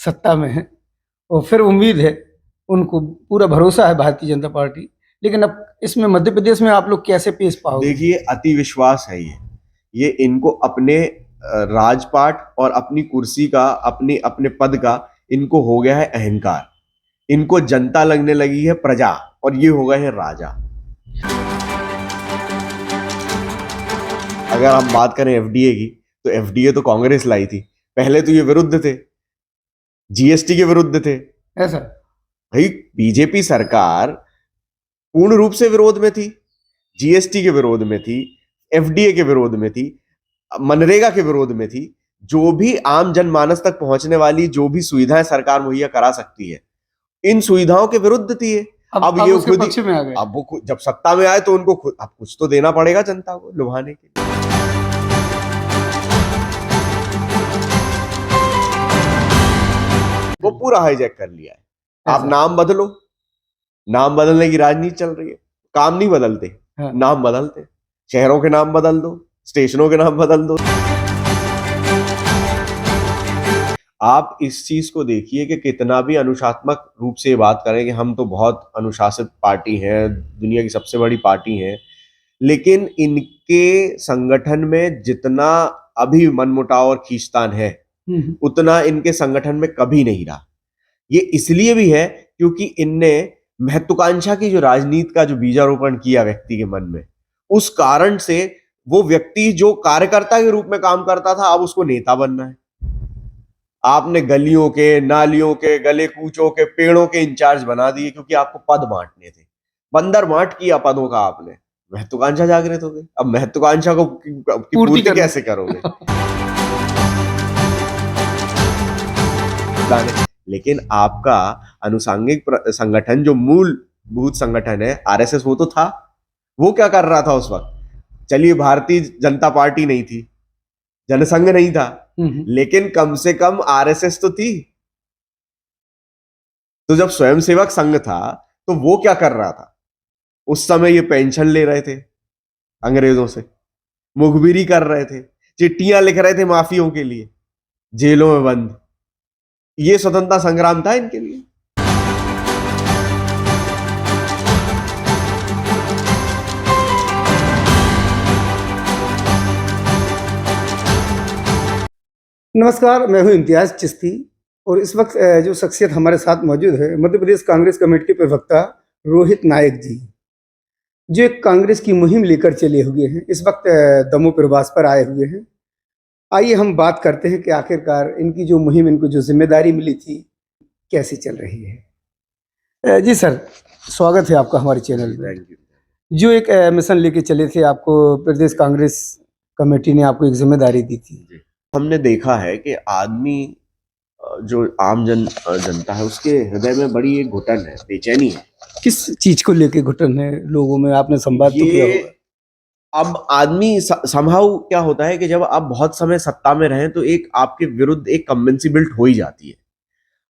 सत्ता में है और फिर उम्मीद है, उनको पूरा भरोसा है भारतीय जनता पार्टी। लेकिन अब इसमें मध्य प्रदेश में आप लोग कैसे पेश पाओगे? देखिए, अति विश्वास है ये इनको अपने राजपाट और अपनी कुर्सी का, अपने अपने पद का इनको हो गया है अहंकार। इनको जनता लगने लगी है प्रजा और ये हो गए हैं राजा। अगर हम बात करें एफडीए की, तो एफडीए तो कांग्रेस लाई थी। पहले तो ये विरुद्ध थे, जीएसटी के विरुद्ध थे। ऐसा भाई, बीजेपी सरकार पूर्ण रूप से विरोध में थी, जीएसटी के विरोध में थी, एफडीए के विरोध में थी, मनरेगा के विरोध में थी। जो भी आम जनमानस तक पहुंचने वाली जो भी सुविधाएं सरकार मुहैया करा सकती है, इन सुविधाओं के विरुद्ध थी ये। अब ये उसके पक्ष में आ गए। अब वो जब सत्ता में आए तो उनको खुद अब कुछ तो देना पड़ेगा जनता को लुभाने के लिए। वो पूरा हाईजैक कर लिया है। आप नाम बदलो, नाम बदलने की राजनीति चल रही है, काम नहीं बदलते। हाँ। नाम बदलते, शहरों के नाम बदल दो, स्टेशनों के नाम बदल दो। आप इस चीज को देखिए कि कितना भी अनुशासनात्मक रूप से बात करें कि हम तो बहुत अनुशासित पार्टी हैं, दुनिया की सबसे बड़ी पार्टी हैं, लेकिन इनके संगठन में जितना अभी मनमुटाव और खींचतान है, उतना इनके संगठन में कभी नहीं रहा। ये इसलिए भी है क्योंकि इनने महत्वाकांक्षा की जो राजनीति का जो बीजारोपण किया व्यक्ति के मन में, उस कारण से वो व्यक्ति जो कार्यकर्ता के रूप में काम करता था, अब उसको नेता बनना है। आपने गलियों के, नालियों के, गले कूचों के, पेड़ों के इंचार्ज बना दिए क्योंकि आपको पद बांटने थे। बंदर बांट किया पदों का आपने, महत्वाकांक्षा जागृत हो गई। अब महत्वाकांक्षा को पूर्ति कैसे करोगे? लेकिन आपका अनुसांगिक संगठन जो मूलभूत संगठन है आरएसएस, वो तो था। वो क्या कर रहा था उस वक्त? चलिए, भारतीय जनता पार्टी नहीं थी, जनसंघ नहीं था, लेकिन कम से कम आरएसएस तो थी। तो जब स्वयंसेवक संघ था तो वो क्या कर रहा था? उस समय ये पेंशन ले रहे थे अंग्रेजों से, मुखबिरी कर रहे थे, चिट्ठियां लिख रहे थे माफियों के लिए, जेलों में बंद। ये स्वतंत्रता संग्राम था इनके लिए। नमस्कार, मैं हूं इम्तियाज चिश्ती और इस वक्त जो शख्सियत हमारे साथ मौजूद है, मध्य प्रदेश कांग्रेस कमेटी के प्रवक्ता रोहित नायक जी, जो एक कांग्रेस की मुहिम लेकर चले हुए हैं। इस वक्त दमोह प्रवास पर आए हुए हैं। आइए हम बात करते हैं कि आखिरकार इनकी जो मुहिम, इनको जो जिम्मेदारी मिली थी, कैसी चल रही है। जी सर, स्वागत है आपका हमारे चैनल में। जो एक मिशन लेके चले थे, आपको प्रदेश कांग्रेस कमेटी ने आपको एक जिम्मेदारी दी थी। हमने देखा है कि आदमी, जो आम जनता है, उसके हृदय में बड़ी एक घुटन है, बेचैनी है। किस चीज को लेके घुटन है लोगों में? आपने संवाद तो किया होगा। अब आदमी समहाउ क्या होता है कि जब आप बहुत समय सत्ता में रहें तो एक आपके विरुद्ध एक कम्बेंसी बिल्ट हो ही जाती है।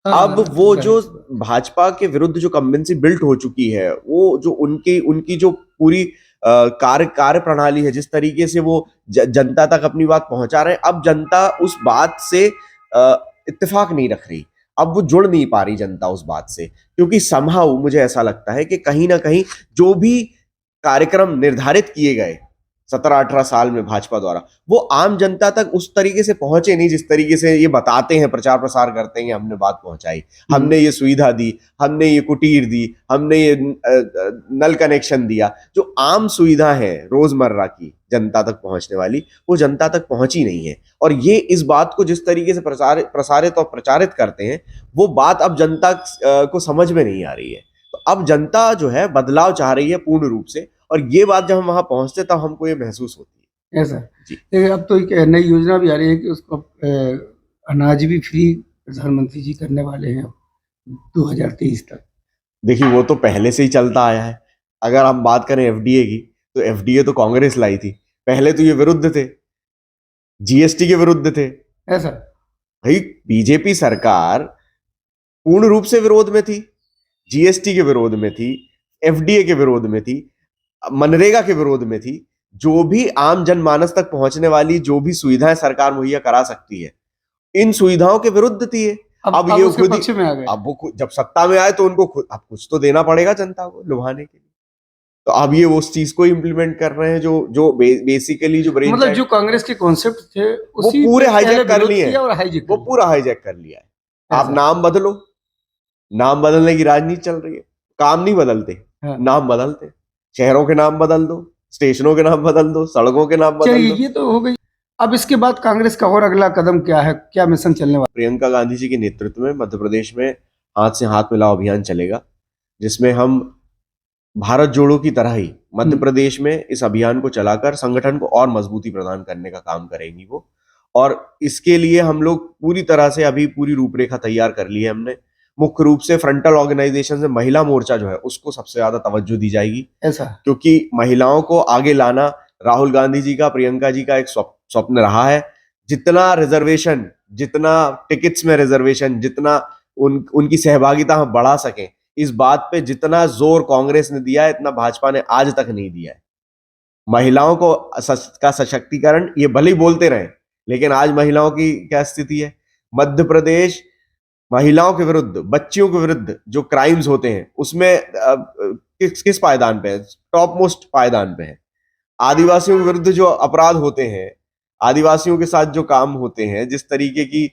अब वो जो भाजपा के विरुद्ध जो कम्बेंसी बिल्ट हो चुकी है, वो जो उनकी जो पूरी कार्य प्रणाली है, जिस तरीके से वो जनता तक अपनी बात पहुंचा रहे हैं, अब जनता उस बात से इत्तेफाक नहीं रख रही। अब वो जुड़ नहीं पा रही जनता उस बात से, क्योंकि समहाउ मुझे ऐसा लगता है कि कहीं ना कहीं जो भी कार्यक्रम निर्धारित किए गए 17-18 साल में भाजपा द्वारा, वो आम जनता तक उस तरीके से पहुंचे नहीं जिस तरीके से ये बताते हैं, प्रचार प्रसार करते हैं, हमने बात पहुंचाई, हमने ये सुविधा दी, हमने ये कुटीर दी, हमने ये नल कनेक्शन दिया। जो आम सुविधा है रोजमर्रा की जनता तक पहुंचने वाली, वो जनता तक पहुंची नहीं है। और ये इस बात को जिस तरीके से प्रसारित और प्रचारित करते हैं, वो बात अब जनता को समझ में नहीं आ रही है। तो अब जनता जो है बदलाव चाह रही है पूर्ण रूप से, और ये बात जब हम वहां पहुंचते तब हमको ये महसूस होती है। ऐसा जी। अब तो एक नई योजना भी आ रही है कि उसको अनाज भी फ्री प्रधानमंत्री जी करने वाले हैं 2023 तक। देखिए, वो तो पहले से ही चलता आया है। अगर हम बात करें एफडीए की, तो एफडीए तो कांग्रेस लाई थी। पहले तो ये विरुद्ध थे, जीएसटी के विरुद्ध थे। ऐसा भाई, बीजेपी सरकार पूर्ण रूप से विरोध में थी, जीएसटी के विरोध में थी, एफडीए के विरोध में थी, मनरेगा के विरोध में थी। जो भी आम जनमानस तक पहुंचने वाली जो भी सुविधाएं सरकार मुहैया करा सकती है, इन सुविधाओं के विरुद्ध थी। अब अब ये उसके खुद ही- पक्ष में आ गए। अब वो जब सत्ता में आए तो उनको अब कुछ तो देना पड़ेगा जनता को लुभाने के लिए। तो अब ये वो उस चीज को इम्प्लीमेंट कर रहे हैं जो बेसिकली जो ब्रेन मतलब जो कांग्रेस के कॉन्सेप्ट थे वो उसी पूरे पे हाईजैक पहले कर विरोध लिए किया हैं, और हाईजैक वो कर पूरा हाईजैक कर लिया है। आप ऐसा। नाम बदलो, नाम बदलने की राजनीति चल रही है, काम नहीं बदलते, हाँ। नाम बदलते। शहरों के नाम बदल दो, स्टेशनों के नाम बदल दो, सड़कों के नाम बदल चलिए दो। ये तो हो गई। अब इसके बाद कांग्रेस का और अगला कदम क्या है, क्या मिशन चलने वाला? प्रियंका गांधी जी के नेतृत्व में मध्य प्रदेश में हाथ से हाथ मिलाओ अभियान चलेगा, जिसमें हम भारत जोड़ो की तरह ही मध्य प्रदेश में इस अभियान को चलाकर संगठन को और मजबूती प्रदान करने का काम करेंगी वो। और इसके लिए हम लोग पूरी तरह से अभी पूरी रूपरेखा तैयार कर ली है हमने। मुख्य रूप से फ्रंटल ऑर्गेनाइजेशन से महिला मोर्चा जो है उसको सबसे ज्यादा तवज्जो दी जाएगी, ऐसा। क्योंकि महिलाओं को आगे लाना राहुल गांधी जी का, प्रियंका जी का एक स्वप्न रहा है। जितना रिजर्वेशन, जितना टिकट्स में रिजर्वेशन, जितना उनकी सहभागिता हम बढ़ा सकें, इस बात पे जितना जोर कांग्रेस ने दिया है इतना भाजपा ने आज तक नहीं दिया है। महिलाओं को का सशक्तिकरण, ये भले ही बोलते रहे, लेकिन आज महिलाओं की क्या स्थिति है? मध्य प्रदेश महिलाओं के विरुद्ध, बच्चियों के विरुद्ध जो क्राइम्स होते हैं उसमें किस पायदान पे है? टॉप मोस्ट पायदान पे है। आदिवासियों के विरुद्ध जो अपराध होते हैं, आदिवासियों के साथ जो काम होते हैं, जिस तरीके की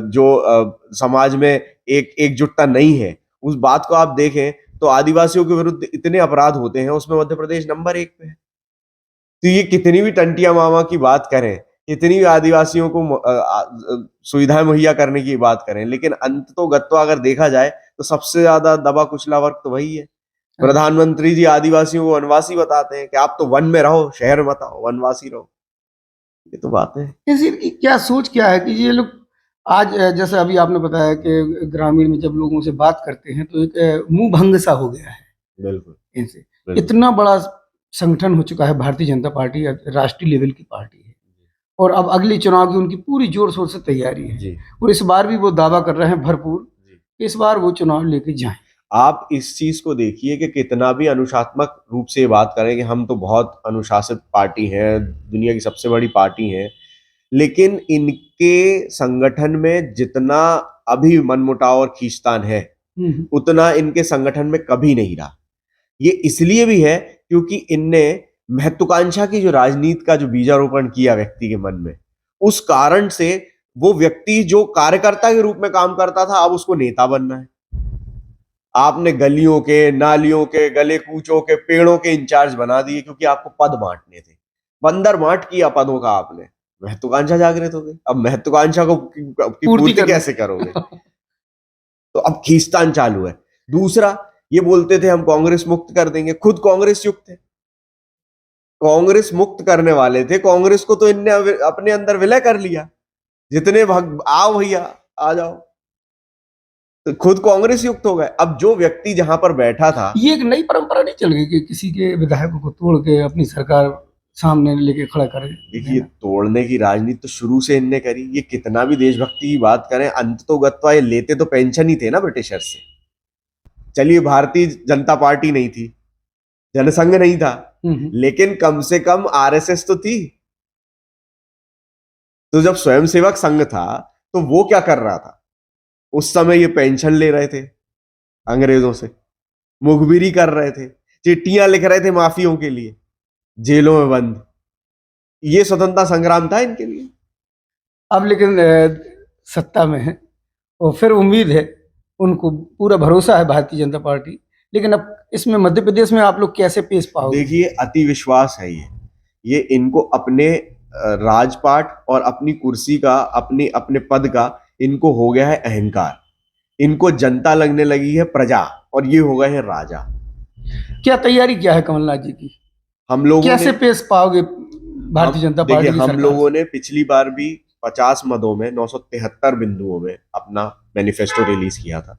जो समाज में एकजुटता नहीं है, उस बात को आप देखें तो आदिवासियों के विरुद्ध इतने अपराध होते हैं, उसमें मध्य प्रदेश नंबर 1 पे है। तो ये कितनी भी टंटिया मामा की बात करें, कितनी भी आदिवासियों को सुविधाएं मुहैया करने की बात करें, लेकिन अंततोगत्वा अगर देखा जाए तो सबसे ज्यादा दबा कुचला वर्ग तो वही है। प्रधानमंत्री जी आदिवासियों को वनवासी बताते हैं कि आप तो वन में रहो, शहर मत आओ, वनवासी रहो। ये तो बात है। इनकी क्या सोच क्या है कि ये लोग आज जैसे अभी आपने बताया कि ग्रामीण में जब लोगों से बात करते हैं तो एक मुंह भंग सा हो गया है बिल्कुल इनसे। बिल्कुल। इतना बड़ा संगठन हो चुका है भारतीय जनता पार्टी, राष्ट्रीय लेवल की पार्टी है, और अब अगले चुनाव की उनकी पूरी जोर शोर से तैयारी है जी। और इस बार भी वो दावा कर रहे हैं भरपूर, इस बार वो चुनाव लेके जाएं। आप इस चीज को देखिए कि कितना भी अनुशासनात्मक रूप से बात करें कि हम तो बहुत अनुशासित पार्टी हैं, दुनिया की सबसे बड़ी पार्टी हैं, लेकिन इनके संगठन में जितना अभी मनमुटाव और खींचतान है उतना इनके संगठन में कभी नहीं रहा। ये इसलिए भी है क्योंकि इनने महत्वाकांक्षा की जो राजनीति का जो बीजारोपण किया व्यक्ति के मन में, उस कारण से वो व्यक्ति जो कार्यकर्ता के रूप में काम करता था अब उसको नेता बनना है। आपने गलियों के, नालियों के, गले कूचों के, पेड़ों के इंचार्ज बना दिए क्योंकि आपको पद बांटने थे। बंदर बांट किया पदों का आपने, महत्वाकांक्षा जागृत हो गई। अब महत्वाकांक्षा को पूर्ति कैसे करोगे? तो अब खींचतान चालू है। दूसरा, ये बोलते थे हम कांग्रेस मुक्त कर देंगे, खुद कांग्रेस युक्त है, कांग्रेस मुक्त करने वाले थे, कांग्रेस को तो इनने अपने अंदर विलय कर लिया। जितने आओ भैया आ जाओ, तो खुद कांग्रेस युक्त हो गए। अब जो व्यक्ति जहां पर बैठा था, ये एक नई परंपरा नहीं चल गई कि किसी के विधायकों को तोड़ के अपनी सरकार सामने लेके खड़ा करे? देखिए, तोड़ने की राजनीति तो शुरू से इनने करी। ये कितना भी देशभक्ति की बात करें, अंततोगत्वा ये लेते तो पेंशन ही थे ना ब्रिटिशर से। चलिए भारतीय जनता पार्टी नहीं थी, जनसंघ नहीं था, लेकिन कम से कम आरएसएस तो थी। तो जब स्वयंसेवक संघ था तो वो क्या कर रहा था? उस समय ये पेंशन ले रहे थे अंग्रेजों से, मुखबिरी कर रहे थे, चिट्ठियां लिख रहे थे माफियों के लिए, जेलों में बंद। ये स्वतंत्रता संग्राम था इनके लिए। अब लेकिन सत्ता में है और फिर उम्मीद है, उनको पूरा भरोसा है भारतीय जनता पार्टी, लेकिन अब इसमें मध्य प्रदेश में आप लोग कैसे पेश पाओगे? देखिए, अति विश्वास है ये इनको अपने राजपाट और अपनी कुर्सी का, अपने पद का इनको हो गया है अहंकार। इनको जनता लगने लगी है प्रजा, और ये हो गए हैं राजा। क्या तैयारी क्या है कमलनाथ जी की? हम लोगों कैसे पेश पाओगे भारतीय जनता पार्टी की? हम लोगों ने पिछली बार भी 50 मदों में 973 बिंदुओं में अपना मैनिफेस्टो रिलीज किया था।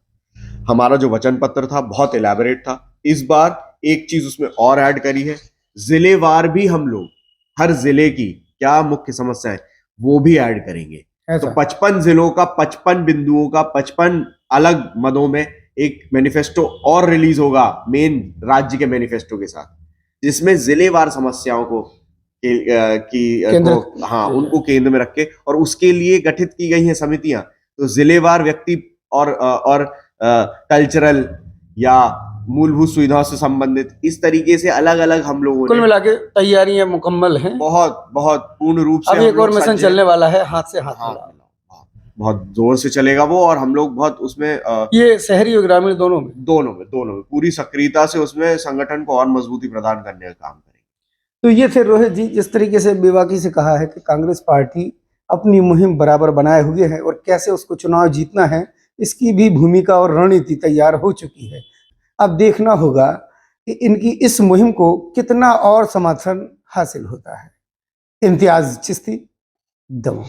हमारा जो वचन पत्र था बहुत इलेबोरेट था। इस बार एक चीज उसमें और ऐड करी है, जिलेवार भी हम लोग हर जिले की क्या मुख्य समस्या है वो भी ऐड करेंगे। तो 55 जिलों का 55 बिंदुओं का 55 अलग मदों में एक मैनिफेस्टो और रिलीज होगा, मेन राज्य के मैनिफेस्टो के साथ, जिसमें जिलेवार समस्याओं को उनको केंद्र में रख के, और उसके लिए गठित की गई हैं समितियां तो जिलेवार व्यक्ति और कल्चरल या मूलभूत सुविधाओं से संबंधित इस तरीके से अलग अलग हम लोगों कुल ने मिला के तैयारियां मुकम्मल हैं। बहुत बहुत पूर्ण रूप से अब हम एक और लोग मिशन सज्ज चलने हैं। वाला है, हाथ से हाथ हाँ, मिलाओ। बहुत जोर से चलेगा वो, और हम लोग बहुत उसमें ये शहरी और ग्रामीण दोनों में। पूरी सक्रियता से उसमें संगठन को और मजबूती प्रदान करने का काम करेंगे। तो ये थे रोहित जी, जिस तरीके से बेबाकी से कहा है कि कांग्रेस पार्टी अपनी मुहिम बराबर बनाए हुए है और कैसे उसको चुनाव जीतना है, इसकी भी भूमिका और रणनीति तैयार हो चुकी है। अब देखना होगा कि इनकी इस मुहिम को कितना और समर्थन हासिल होता है। इम्तियाज चिश्ती, दमोह।